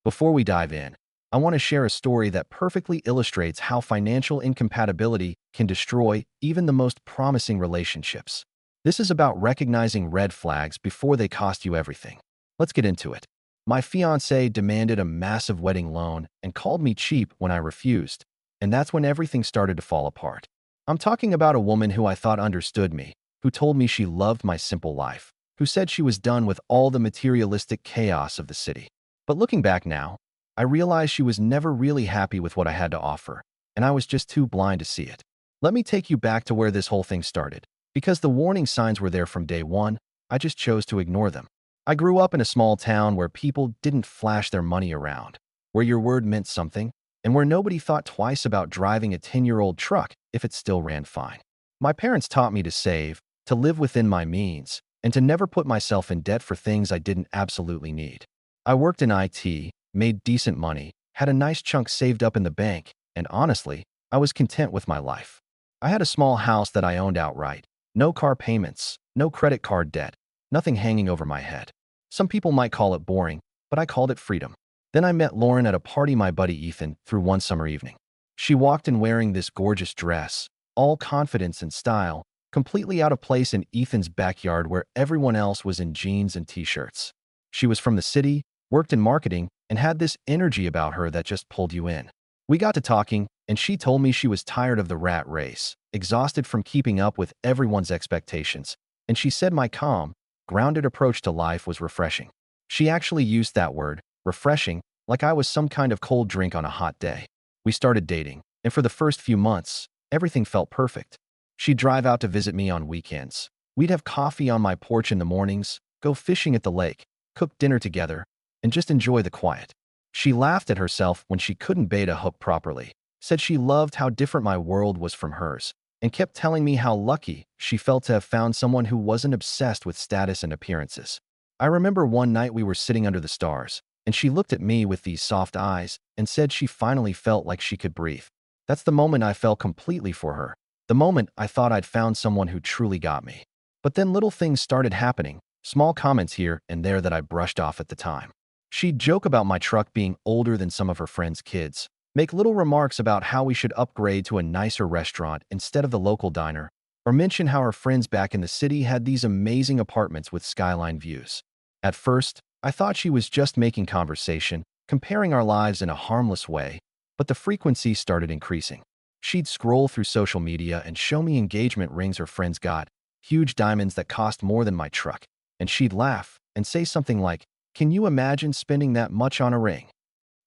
Before we dive in, I want to share a story that perfectly illustrates how financial incompatibility can destroy even the most promising relationships. This is about recognizing red flags before they cost you everything. Let's get into it. My fiancée demanded a massive wedding loan and called me cheap when I refused, and that's when everything started to fall apart. I'm talking about a woman who I thought understood me, who told me she loved my simple life, who said she was done with all the materialistic chaos of the city. But looking back now, I realized she was never really happy with what I had to offer, and I was just too blind to see it. Let me take you back to where this whole thing started. Because the warning signs were there from day one, I just chose to ignore them. I grew up in a small town where people didn't flash their money around, where your word meant something, and where nobody thought twice about driving a 10-year-old truck if it still ran fine. My parents taught me to save, to live within my means, and to never put myself in debt for things I didn't absolutely need. I worked in IT, made decent money, had a nice chunk saved up in the bank, and honestly, I was content with my life. I had a small house that I owned outright, no car payments, no credit card debt, nothing hanging over my head. Some people might call it boring, but I called it freedom. Then I met Lauren at a party my buddy Ethan threw one summer evening. She walked in wearing this gorgeous dress, all confidence and style, completely out of place in Ethan's backyard where everyone else was in jeans and t-shirts. She was from the city, worked in marketing, and had this energy about her that just pulled you in. We got to talking, and she told me she was tired of the rat race, exhausted from keeping up with everyone's expectations, and she said my calm, grounded approach to life was refreshing. She actually used that word, refreshing, like I was some kind of cold drink on a hot day. We started dating, and for the first few months, everything felt perfect. She'd drive out to visit me on weekends. We'd have coffee on my porch in the mornings, go fishing at the lake, cook dinner together, and just enjoy the quiet. She laughed at herself when she couldn't bait a hook properly, said she loved how different my world was from hers, and kept telling me how lucky she felt to have found someone who wasn't obsessed with status and appearances. I remember one night we were sitting under the stars, and she looked at me with these soft eyes and said she finally felt like she could breathe. That's the moment I fell completely for her, the moment I thought I'd found someone who truly got me. But then little things started happening, small comments here and there that I brushed off at the time. She'd joke about my truck being older than some of her friends' kids, make little remarks about how we should upgrade to a nicer restaurant instead of the local diner, or mention how her friends back in the city had these amazing apartments with skyline views. At first, I thought she was just making conversation, comparing our lives in a harmless way, but the frequency started increasing. She'd scroll through social media and show me engagement rings her friends got, huge diamonds that cost more than my truck, and she'd laugh and say something like, "Can you imagine spending that much on a ring?"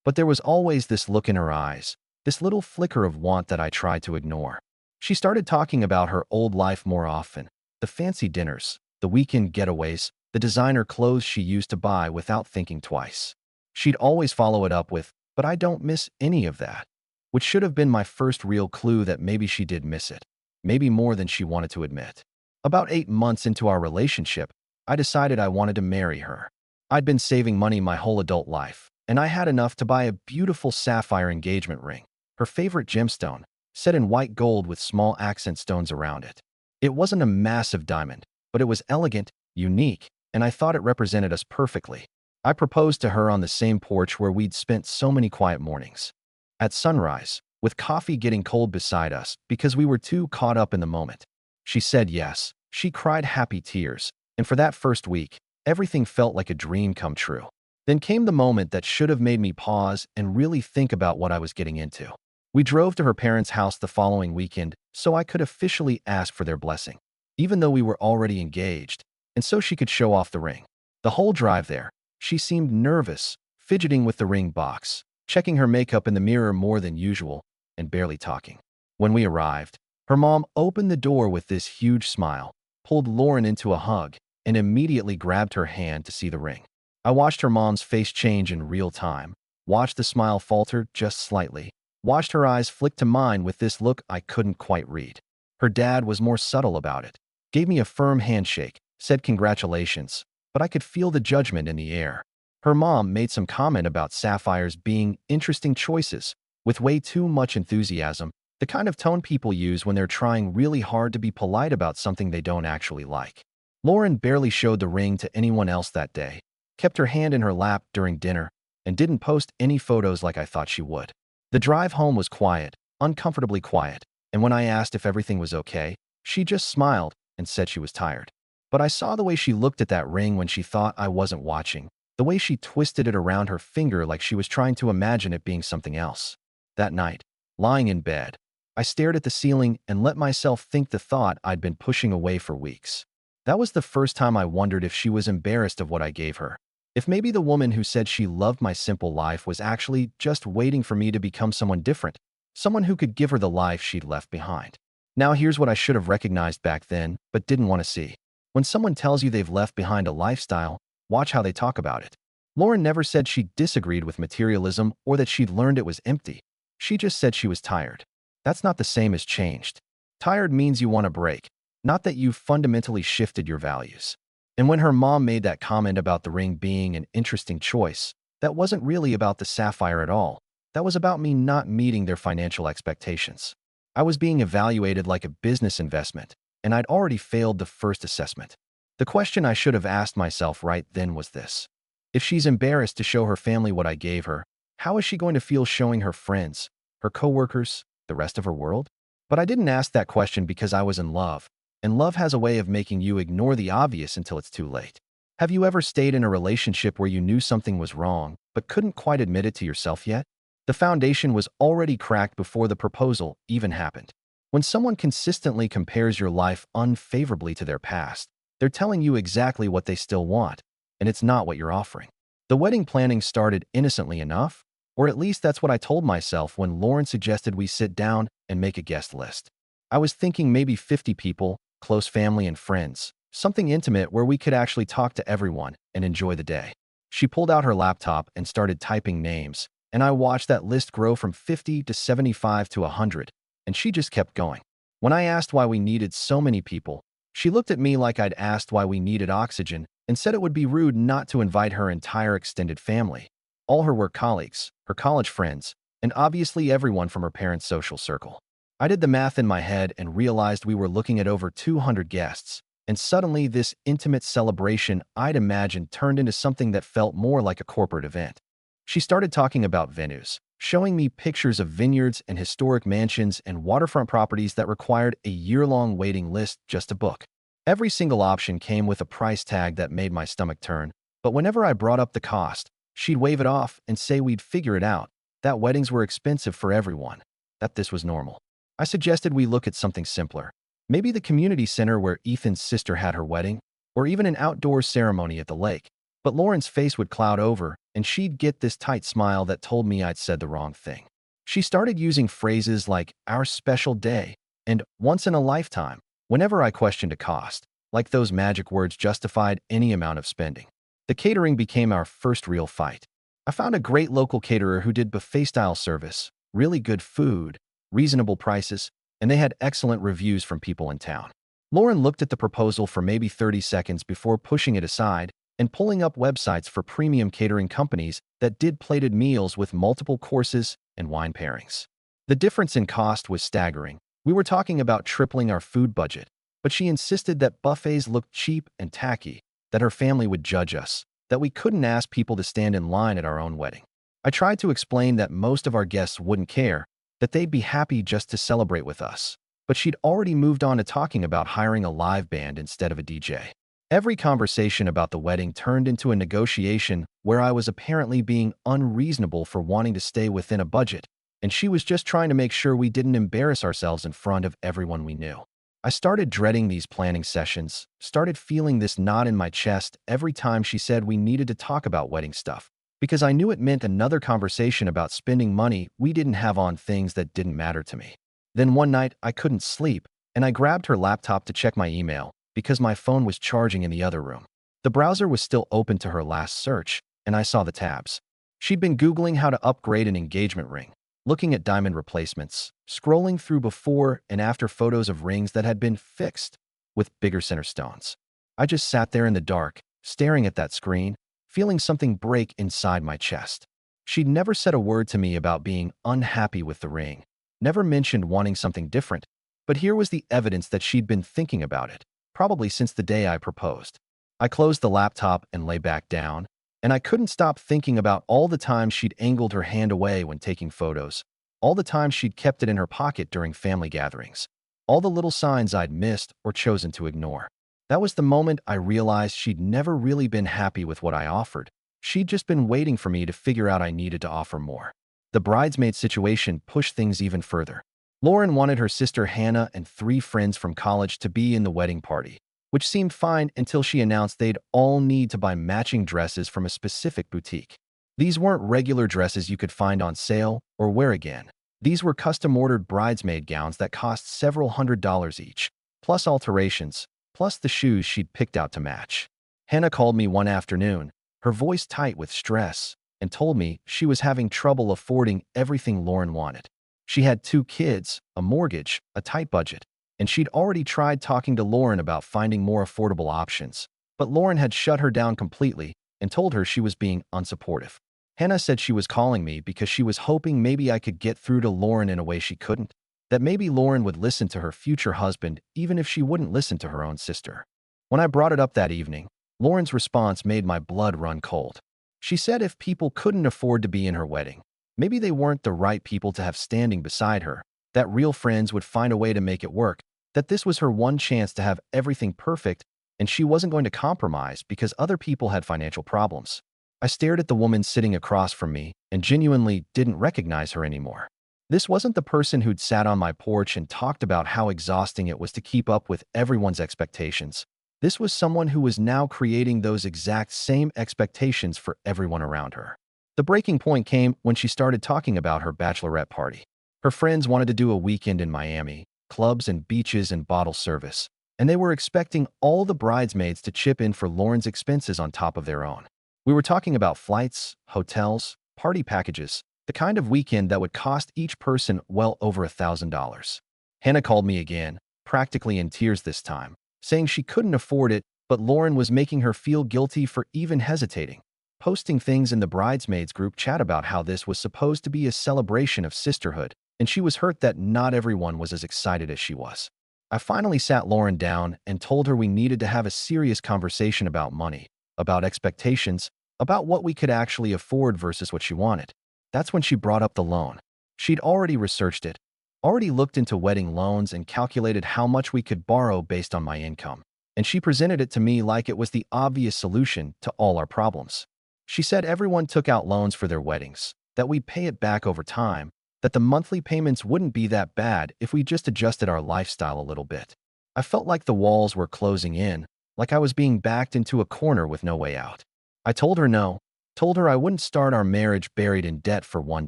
But there was always this look in her eyes, this little flicker of want that I tried to ignore. She started talking about her old life more often, the fancy dinners, the weekend getaways, the designer clothes she used to buy without thinking twice. She'd always follow it up with, "But I don't miss any of that," which should have been my first real clue that maybe she did miss it, maybe more than she wanted to admit. About 8 months into our relationship, I decided I wanted to marry her. I'd been saving money my whole adult life, and I had enough to buy a beautiful sapphire engagement ring, her favorite gemstone, set in white gold with small accent stones around it. It wasn't a massive diamond, but it was elegant, unique, and I thought it represented us perfectly. I proposed to her on the same porch where we'd spent so many quiet mornings. At sunrise, with coffee getting cold beside us because we were too caught up in the moment. She said yes. She cried happy tears, and for that first week, everything felt like a dream come true. Then came the moment that should have made me pause and really think about what I was getting into. We drove to her parents' house the following weekend so I could officially ask for their blessing, even though we were already engaged, and so she could show off the ring. The whole drive there, she seemed nervous, fidgeting with the ring box, checking her makeup in the mirror more than usual, and barely talking. When we arrived, her mom opened the door with this huge smile, pulled Lauren into a hug, and immediately grabbed her hand to see the ring. I watched her mom's face change in real time, watched the smile falter just slightly, watched her eyes flick to mine with this look I couldn't quite read. Her dad was more subtle about it, gave me a firm handshake, said congratulations, but I could feel the judgment in the air. Her mom made some comment about sapphires being interesting choices, with way too much enthusiasm, the kind of tone people use when they're trying really hard to be polite about something they don't actually like. Lauren barely showed the ring to anyone else that day, kept her hand in her lap during dinner, and didn't post any photos like I thought she would. The drive home was quiet, uncomfortably quiet, and when I asked if everything was okay, she just smiled and said she was tired. But I saw the way she looked at that ring when she thought I wasn't watching, the way she twisted it around her finger like she was trying to imagine it being something else. That night, lying in bed, I stared at the ceiling and let myself think the thought I'd been pushing away for weeks. That was the first time I wondered if she was embarrassed of what I gave her. If maybe the woman who said she loved my simple life was actually just waiting for me to become someone different, someone who could give her the life she'd left behind. Now here's what I should have recognized back then, but didn't want to see. When someone tells you they've left behind a lifestyle, watch how they talk about it. Lauren never said she disagreed with materialism or that she'd learned it was empty. She just said she was tired. That's not the same as changed. Tired means you want a break, not that you've fundamentally shifted your values. And when her mom made that comment about the ring being an interesting choice, that wasn't really about the sapphire at all. That was about me not meeting their financial expectations. I was being evaluated like a business investment, and I'd already failed the first assessment. The question I should have asked myself right then was this. If she's embarrassed to show her family what I gave her, how is she going to feel showing her friends, her coworkers, the rest of her world? But I didn't ask that question because I was in love, and love has a way of making you ignore the obvious until it's too late. Have you ever stayed in a relationship where you knew something was wrong, but couldn't quite admit it to yourself yet? The foundation was already cracked before the proposal even happened. When someone consistently compares your life unfavorably to their past, they're telling you exactly what they still want, and it's not what you're offering. The wedding planning started innocently enough, or at least that's what I told myself when Lauren suggested we sit down and make a guest list. I was thinking maybe 50 people, close family and friends, something intimate where we could actually talk to everyone and enjoy the day. She pulled out her laptop and started typing names, and I watched that list grow from 50 to 75 to 100, and she just kept going. When I asked why we needed so many people, she looked at me like I'd asked why we needed oxygen and said it would be rude not to invite her entire extended family, all her work colleagues, her college friends, and obviously everyone from her parents' social circle. I did the math in my head and realized we were looking at over 200 guests, and suddenly this intimate celebration I'd imagined turned into something that felt more like a corporate event. She started talking about venues, showing me pictures of vineyards and historic mansions and waterfront properties that required a year-long waiting list just to book. Every single option came with a price tag that made my stomach turn, but whenever I brought up the cost, she'd wave it off and say we'd figure it out, that weddings were expensive for everyone, that this was normal. I suggested we look at something simpler, maybe the community center where Ethan's sister had her wedding, or even an outdoor ceremony at the lake. But Lauren's face would cloud over, and she'd get this tight smile that told me I'd said the wrong thing. She started using phrases like our special day and once in a lifetime whenever I questioned a cost, like those magic words justified any amount of spending. The catering became our first real fight. I found a great local caterer who did buffet-style service, really good food, reasonable prices, and they had excellent reviews from people in town. Lauren looked at the proposal for maybe 30 seconds before pushing it aside and pulling up websites for premium catering companies that did plated meals with multiple courses and wine pairings. The difference in cost was staggering. We were talking about tripling our food budget, but she insisted that buffets looked cheap and tacky, that her family would judge us, that we couldn't ask people to stand in line at our own wedding. I tried to explain that most of our guests wouldn't care, that they'd be happy just to celebrate with us, but she'd already moved on to talking about hiring a live band instead of a DJ. Every conversation about the wedding turned into a negotiation where I was apparently being unreasonable for wanting to stay within a budget, and she was just trying to make sure we didn't embarrass ourselves in front of everyone we knew. I started dreading these planning sessions, started feeling this knot in my chest every time she said we needed to talk about wedding stuff, because I knew it meant another conversation about spending money we didn't have on things that didn't matter to me. Then one night, I couldn't sleep, and I grabbed her laptop to check my email, because my phone was charging in the other room. The browser was still open to her last search, and I saw the tabs. She'd been Googling how to upgrade an engagement ring, looking at diamond replacements, scrolling through before and after photos of rings that had been fixed with bigger center stones. I just sat there in the dark, staring at that screen, feeling something break inside my chest. She'd never said a word to me about being unhappy with the ring, never mentioned wanting something different, but here was the evidence that she'd been thinking about it, probably since the day I proposed. I closed the laptop and lay back down, And I couldn't stop thinking about all the times she'd angled her hand away when taking photos, all the times she'd kept it in her pocket during family gatherings, all the little signs I'd missed or chosen to ignore. That was the moment I realized she'd never really been happy with what I offered. She'd just been waiting for me to figure out I needed to offer more. The bridesmaid situation pushed things even further. Lauren wanted her sister Hannah and 3 friends from college to be in the wedding party, which seemed fine until she announced they'd all need to buy matching dresses from a specific boutique. These weren't regular dresses you could find on sale or wear again. These were custom-ordered bridesmaid gowns that cost several $100s each, plus alterations, plus the shoes she'd picked out to match. Hannah called me one afternoon, her voice tight with stress, and told me she was having trouble affording everything Lauren wanted. She had 2 kids, a mortgage, a tight budget, and she'd already tried talking to Lauren about finding more affordable options. But Lauren had shut her down completely and told her she was being unsupportive. Hannah said she was calling me because she was hoping maybe I could get through to Lauren in a way she couldn't, that maybe Lauren would listen to her future husband even if she wouldn't listen to her own sister. When I brought it up that evening, Lauren's response made my blood run cold. She said if people couldn't afford to be in her wedding, maybe they weren't the right people to have standing beside her, that real friends would find a way to make it work, that this was her one chance to have everything perfect, and she wasn't going to compromise because other people had financial problems. I stared at the woman sitting across from me and genuinely didn't recognize her anymore. This wasn't the person who'd sat on my porch and talked about how exhausting it was to keep up with everyone's expectations. This was someone who was now creating those exact same expectations for everyone around her. The breaking point came when she started talking about her bachelorette party. Her friends wanted to do a weekend in Miami, clubs and beaches and bottle service, and they were expecting all the bridesmaids to chip in for Lauren's expenses on top of their own. We were talking about flights, hotels, party packages, the kind of weekend that would cost each person well over $1,000. Hannah called me again, practically in tears this time, saying she couldn't afford it, but Lauren was making her feel guilty for even hesitating, posting things in the bridesmaids group chat about how this was supposed to be a celebration of sisterhood, and she was hurt that not everyone was as excited as she was. I finally sat Lauren down and told her we needed to have a serious conversation about money, about expectations, about what we could actually afford versus what she wanted. That's when she brought up the loan. She'd already researched it, already looked into wedding loans and calculated how much we could borrow based on my income. And she presented it to me like it was the obvious solution to all our problems. She said everyone took out loans for their weddings, that we'd pay it back over time, that the monthly payments wouldn't be that bad if we just adjusted our lifestyle a little bit. I felt like the walls were closing in, like I was being backed into a corner with no way out. I told her no, told her I wouldn't start our marriage buried in debt for one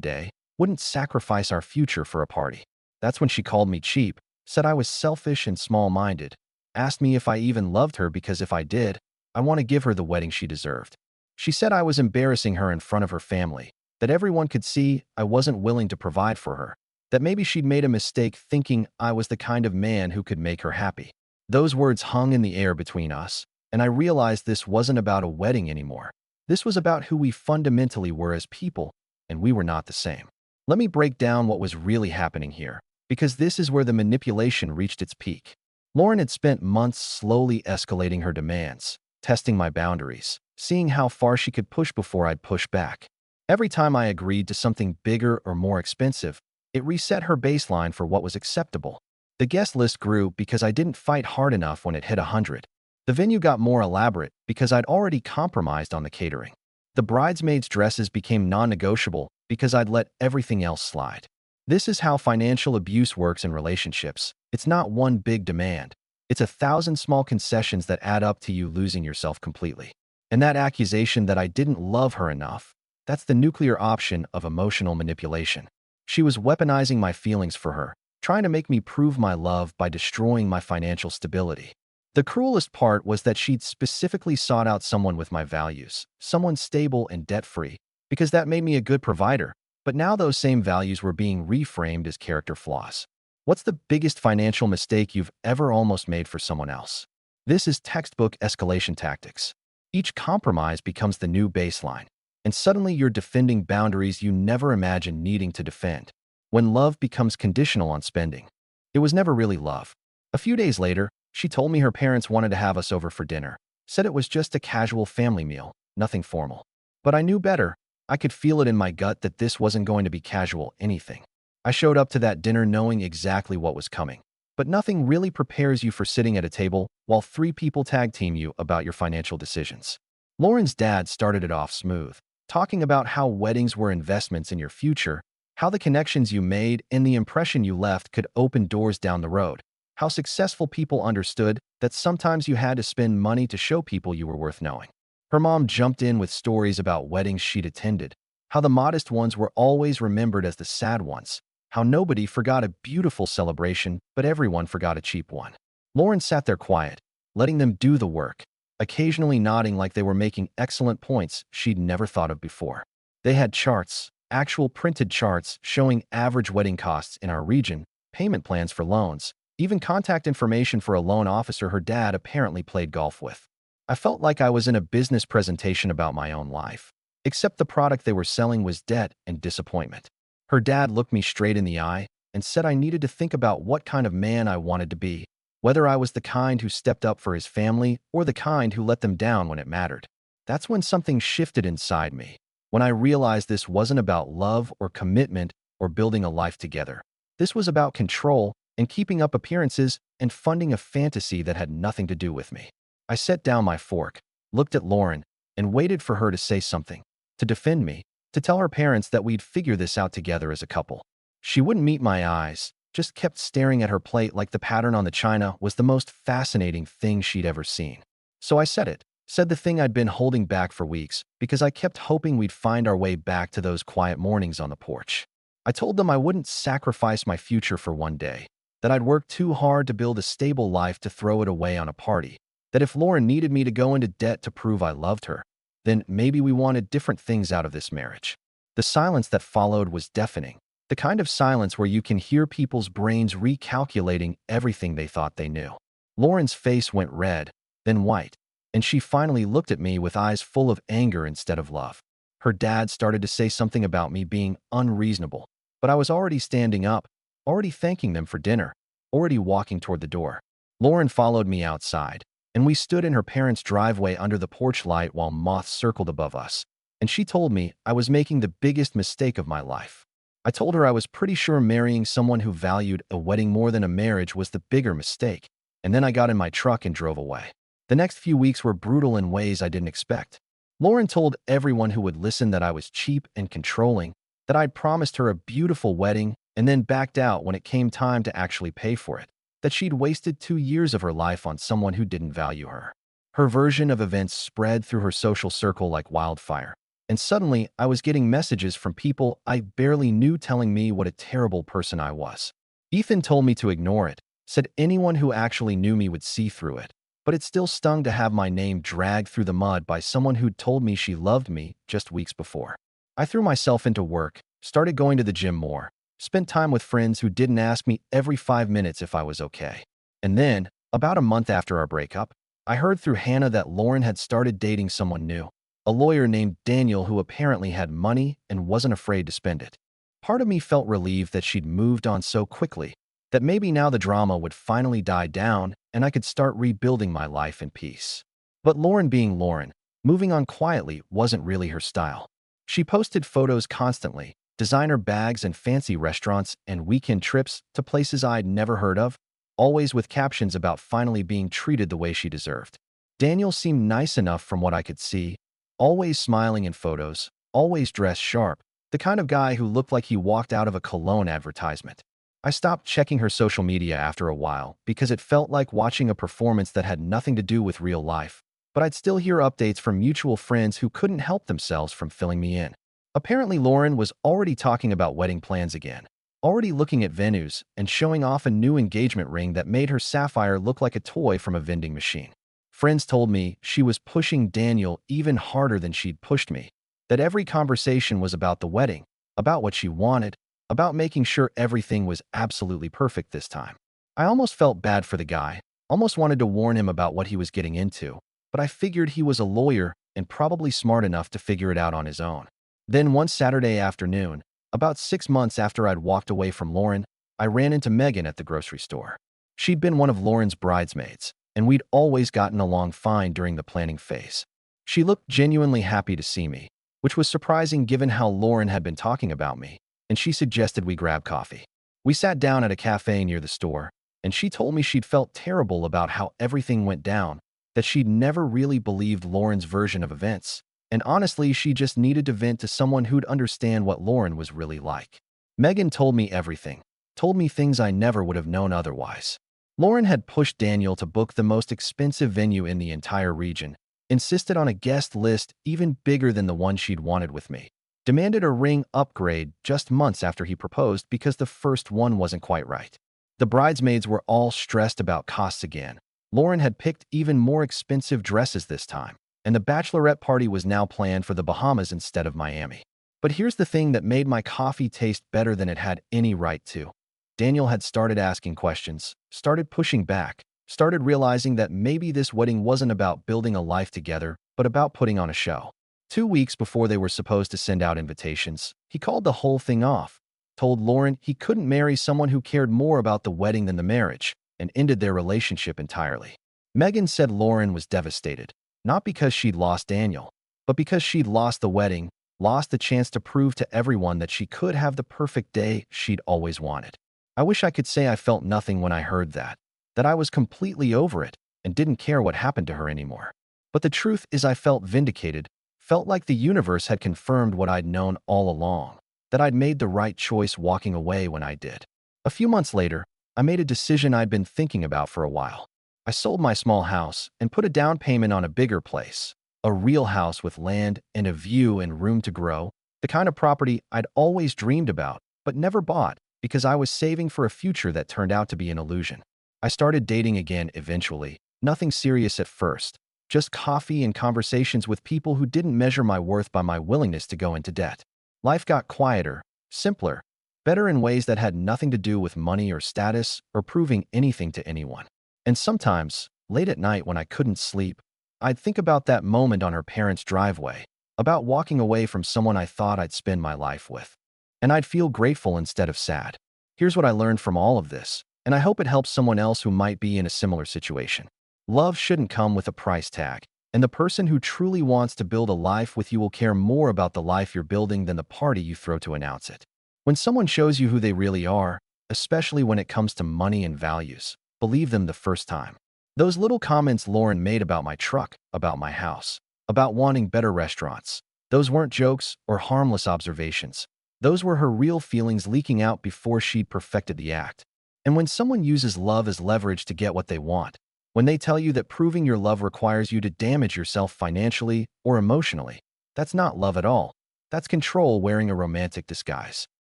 day, wouldn't sacrifice our future for a party. That's when she called me cheap, said I was selfish and small-minded, asked me if I even loved her because if I did, I want to give her the wedding she deserved. She said I was embarrassing her in front of her family, that everyone could see I wasn't willing to provide for her, that maybe she'd made a mistake thinking I was the kind of man who could make her happy. Those words hung in the air between us, and I realized this wasn't about a wedding anymore. This was about who we fundamentally were as people, and we were not the same. Let me break down what was really happening here, because this is where the manipulation reached its peak. Lauren had spent months slowly escalating her demands, testing my boundaries, seeing how far she could push before I'd push back. Every time I agreed to something bigger or more expensive, it reset her baseline for what was acceptable. The guest list grew because I didn't fight hard enough when it hit 100. The venue got more elaborate because I'd already compromised on the catering. The bridesmaids' dresses became non-negotiable because I'd let everything else slide. This is how financial abuse works in relationships. It's not one big demand. It's 1,000 small concessions that add up to you losing yourself completely. And that accusation that I didn't love her enough, that's the nuclear option of emotional manipulation. She was weaponizing my feelings for her, trying to make me prove my love by destroying my financial stability. The cruelest part was that she'd specifically sought out someone with my values, someone stable and debt-free, because that made me a good provider. But now those same values were being reframed as character flaws. What's the biggest financial mistake you've ever almost made for someone else? This is textbook escalation tactics. Each compromise becomes the new baseline, and suddenly you're defending boundaries you never imagined needing to defend. When love becomes conditional on spending, it was never really love. A few days later, she told me her parents wanted to have us over for dinner, said it was just a casual family meal, nothing formal. But I knew better. I could feel it in my gut that this wasn't going to be casual anything. I showed up to that dinner knowing exactly what was coming. But nothing really prepares you for sitting at a table while three people tag team you about your financial decisions. Lauren's dad started it off smooth, talking about how weddings were investments in your future, how the connections you made and the impression you left could open doors down the road, how successful people understood that sometimes you had to spend money to show people you were worth knowing. Her mom jumped in with stories about weddings she'd attended, how the modest ones were always remembered as the sad ones, how nobody forgot a beautiful celebration, but everyone forgot a cheap one. Lauren sat there quiet, letting them do the work, occasionally nodding like they were making excellent points she'd never thought of before. They had charts, actual printed charts showing average wedding costs in our region, payment plans for loans, even contact information for a loan officer her dad apparently played golf with. I felt like I was in a business presentation about my own life, except the product they were selling was debt and disappointment. Her dad looked me straight in the eye and said I needed to think about what kind of man I wanted to be, whether I was the kind who stepped up for his family or the kind who let them down when it mattered. That's when something shifted inside me, when I realized this wasn't about love or commitment or building a life together. This was about control and keeping up appearances and funding a fantasy that had nothing to do with me. I set down my fork, looked at Lauren, and waited for her to say something, to defend me, to tell her parents that we'd figure this out together as a couple. She wouldn't meet my eyes, just kept staring at her plate like the pattern on the china was the most fascinating thing she'd ever seen. So I said the thing I'd been holding back for weeks because I kept hoping we'd find our way back to those quiet mornings on the porch. I told them I wouldn't sacrifice my future for one day, that I'd worked too hard to build a stable life to throw it away on a party, that if Lauren needed me to go into debt to prove I loved her, then maybe we wanted different things out of this marriage. The silence that followed was deafening, the kind of silence where you can hear people's brains recalculating everything they thought they knew. Lauren's face went red, then white, and she finally looked at me with eyes full of anger instead of love. Her dad started to say something about me being unreasonable, but I was already standing up, already thanking them for dinner, already walking toward the door. Lauren followed me outside, and we stood in her parents' driveway under the porch light while moths circled above us, and she told me I was making the biggest mistake of my life. I told her I was pretty sure marrying someone who valued a wedding more than a marriage was the bigger mistake, and then I got in my truck and drove away. The next few weeks were brutal in ways I didn't expect. Lauren told everyone who would listen that I was cheap and controlling, that I'd promised her a beautiful wedding and then backed out when it came time to actually pay for it, that she'd wasted 2 years of her life on someone who didn't value her. Her version of events spread through her social circle like wildfire, and suddenly I was getting messages from people I barely knew telling me what a terrible person I was. Ethan told me to ignore it, said anyone who actually knew me would see through it, but it still stung to have my name dragged through the mud by someone who'd told me she loved me just weeks before. I threw myself into work, started going to the gym more, spent time with friends who didn't ask me every 5 minutes if I was okay. And then, about a month after our breakup, I heard through Hannah that Lauren had started dating someone new, a lawyer named Daniel who apparently had money and wasn't afraid to spend it. Part of me felt relieved that she'd moved on so quickly, that maybe now the drama would finally die down and I could start rebuilding my life in peace. But Lauren being Lauren, moving on quietly wasn't really her style. She posted photos constantly, designer bags and fancy restaurants and weekend trips to places I'd never heard of, always with captions about finally being treated the way she deserved. Daniel seemed nice enough from what I could see, always smiling in photos, always dressed sharp, the kind of guy who looked like he walked out of a cologne advertisement. I stopped checking her social media after a while because it felt like watching a performance that had nothing to do with real life, but I'd still hear updates from mutual friends who couldn't help themselves from filling me in. Apparently, Lauren was already talking about wedding plans again, already looking at venues and showing off a new engagement ring that made her sapphire look like a toy from a vending machine. Friends told me she was pushing Daniel even harder than she'd pushed me, that every conversation was about the wedding, about what she wanted, about making sure everything was absolutely perfect this time. I almost felt bad for the guy, almost wanted to warn him about what he was getting into, but I figured he was a lawyer and probably smart enough to figure it out on his own. Then one Saturday afternoon, about 6 months after I'd walked away from Lauren, I ran into Megan at the grocery store. She'd been one of Lauren's bridesmaids, and we'd always gotten along fine during the planning phase. She looked genuinely happy to see me, which was surprising given how Lauren had been talking about me, and she suggested we grab coffee. We sat down at a cafe near the store, and she told me she'd felt terrible about how everything went down, that she'd never really believed Lauren's version of events, and honestly, she just needed to vent to someone who'd understand what Lauren was really like. Megan told me everything, told me things I never would have known otherwise. Lauren had pushed Daniel to book the most expensive venue in the entire region, insisted on a guest list even bigger than the one she'd wanted with me, demanded a ring upgrade just months after he proposed because the first one wasn't quite right. The bridesmaids were all stressed about costs again. Lauren had picked even more expensive dresses this time, and the bachelorette party was now planned for the Bahamas instead of Miami. But here's the thing that made my coffee taste better than it had any right to. Daniel had started asking questions, started pushing back, started realizing that maybe this wedding wasn't about building a life together, but about putting on a show. 2 weeks before they were supposed to send out invitations, he called the whole thing off, told Lauren he couldn't marry someone who cared more about the wedding than the marriage, and ended their relationship entirely. Megan said Lauren was devastated, not because she'd lost Daniel, but because she'd lost the wedding, lost the chance to prove to everyone that she could have the perfect day she'd always wanted. I wish I could say I felt nothing when I heard that I was completely over it and didn't care what happened to her anymore. But the truth is I felt vindicated, felt like the universe had confirmed what I'd known all along, that I'd made the right choice walking away when I did. A few months later, I made a decision I'd been thinking about for a while. I sold my small house and put a down payment on a bigger place, a real house with land and a view and room to grow, the kind of property I'd always dreamed about but never bought because I was saving for a future that turned out to be an illusion. I started dating again eventually, nothing serious at first, just coffee and conversations with people who didn't measure my worth by my willingness to go into debt. Life got quieter, simpler, better in ways that had nothing to do with money or status or proving anything to anyone. And sometimes, late at night when I couldn't sleep, I'd think about that moment on her parents' driveway, about walking away from someone I thought I'd spend my life with. And I'd feel grateful instead of sad. Here's what I learned from all of this, and I hope it helps someone else who might be in a similar situation. Love shouldn't come with a price tag, and the person who truly wants to build a life with you will care more about the life you're building than the party you throw to announce it. When someone shows you who they really are, especially when it comes to money and values, believe them the first time. Those little comments Lauren made about my truck, about my house, about wanting better restaurants, those weren't jokes or harmless observations. Those were her real feelings leaking out before she'd perfected the act. And when someone uses love as leverage to get what they want, when they tell you that proving your love requires you to damage yourself financially or emotionally, that's not love at all. That's control wearing a romantic disguise.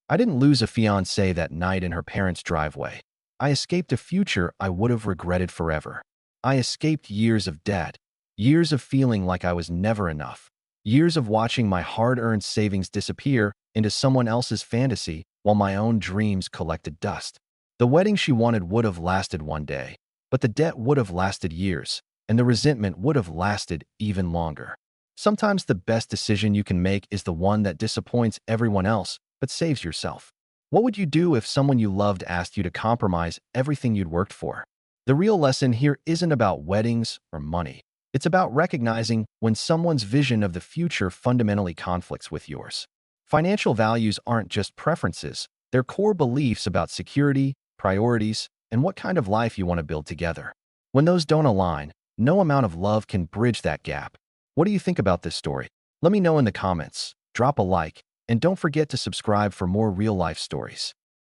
I didn't lose a fiancée that night in her parents' driveway. I escaped a future I would have regretted forever. I escaped years of debt, years of feeling like I was never enough, years of watching my hard-earned savings disappear into someone else's fantasy while my own dreams collected dust. The wedding she wanted would have lasted one day, but the debt would have lasted years, and the resentment would have lasted even longer. Sometimes the best decision you can make is the one that disappoints everyone else but saves yourself. What would you do if someone you loved asked you to compromise everything you'd worked for? The real lesson here isn't about weddings or money. It's about recognizing when someone's vision of the future fundamentally conflicts with yours. Financial values aren't just preferences, they're core beliefs about security, priorities, and what kind of life you want to build together. When those don't align, no amount of love can bridge that gap. What do you think about this story? Let me know in the comments, drop a like, and don't forget to subscribe for more real-life stories.